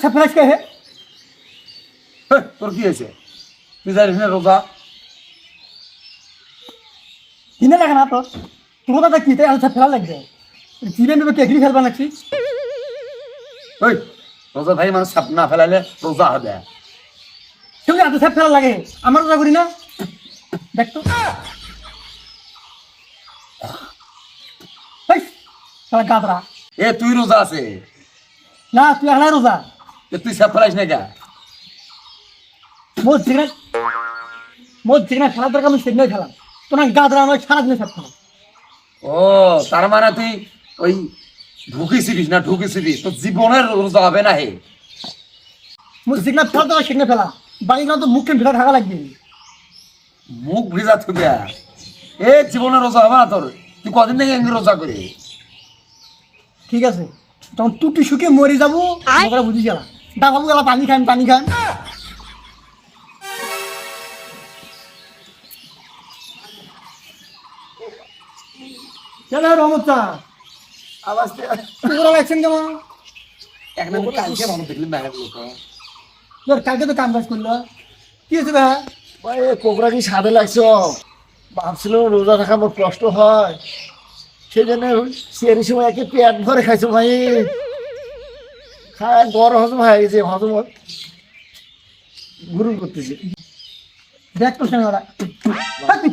surprise কে হে তোর কি হয়েছে তুই জানিস না রোজা কিনে লাগে না তোর তোর কথা কি তাই আলসা ফেলা লাগবে চিনে নেবে কে এগ্রি ফেলবা নাকি ওই রোজা ভাই মানুষ সাপ না ফেলালে রোজা হবে সেগুলি আলসা সাপ ফেলা লাগে আমার রোজা করি না দেখ তো সারা গাদরা এ তুই রোজা আছে না তুই এখন রোজা তুই সাপ ফেলাইস না কে মোট যেখানে খেলার দরকার আমি সেখানে খেলাম তোমার গাদরা আমার সারাদিনে সাপ খেলাম ও তার মানে তুই ওই ঢুকেছিলিস না ঢুকেছিলিস তোর জীবনের রোজা হবে না হে যেখানে ফেলা তোমার সেখানে ফেলা বাড়ি গেলে তো মুখকে ভিজা থাকা লাগবে মুখ ভিজা থাকবে এ জীবনের রোজা হবে না তোর তুই কদিন থেকে রোজা করি ঠিক আছে তখন টুটি শুকিয়ে মরে যাবো বুঝি গেলাম ডাকাবো গেলা পানি খান কেন রহমত আওয়াজ লাগছেন কেমন কালকে ভালো দেখলি কালকে তো কাম কাজ করলো কি হয়েছে ভাই কোকরা কি সাদে লাগছো ভাবছিল রোজা থাকা আমার কষ্ট হয় সেই জন্য সেই সময় একে পেট ভরে খাইছো ভাই খায় বড় হজম হয়ে গেছে হজম গুরুন করতেছে দেখ তো সেনারা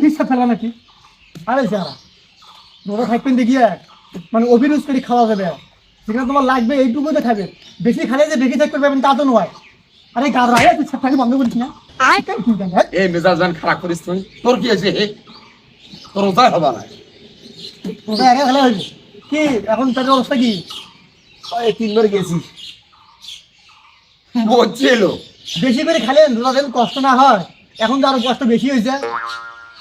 ফিসা ফেলা নাকি আরে যারা রোজা থাকবেন দেখিয়ে মানে অভিরোজ করে খাওয়া যাবে যেখানে তোমার লাগবে এইটুকুতে খাবে বেশি খালে যে বেশি থাকতে পারবেন তা তো নয় আরে গাদরা তুই থাকি বন্ধ করিস না এই মেজাজ খারাপ করিস তুই তোর কি আছে তোর রোজা হবা না রোজা আগে ভালো হয়েছে কি এখন তাদের অবস্থা কি 3 বার গেছি বলছিল বেশি করে খালেন রোজা যেন কষ্ট না হয় এখন তো আরো কষ্ট বেশি হয়েছে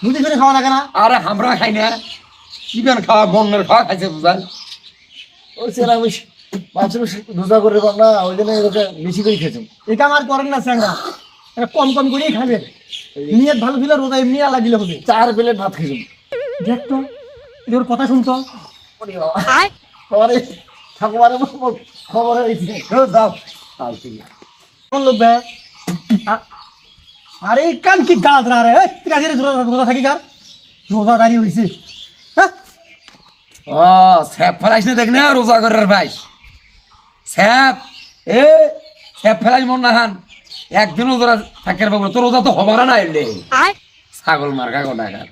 বুঝে শুনে খাওয়া লাগে না আরে আমরা খাই না চিকেন খাওয়া বন্যের খাওয়া খাইছে বুঝান ওই ছেলে আমি ভাবছিল রোজা করে না ওই জন্য বেশি করে খেয়েছেন এটা আমার করেন না স্যাংরা এটা কম করেই খাবেন নিয়ত ভালো ছিল রোজা এমনি আলা দিলে হবে 4 প্লেট ভাত খেয়েছেন দেখ তো এর কথা শুনতো আরে ঠাকুমারে খবর হয়েছে যাও কোন লোক বে আরে কান কি গাদরা রে তুই কাজে রোজা থাকি কার রোজা দাঁড়িয়ে হয়েছে ও স্যাপ ফেলাইস না দেখ না রোজা করার ভাই স্যাপ ফেলাইস মন না হান একদিনও রোজা থাকার বাবু তোর রোজা তো হবার না এলে ছাগল মার্কা গোটাকার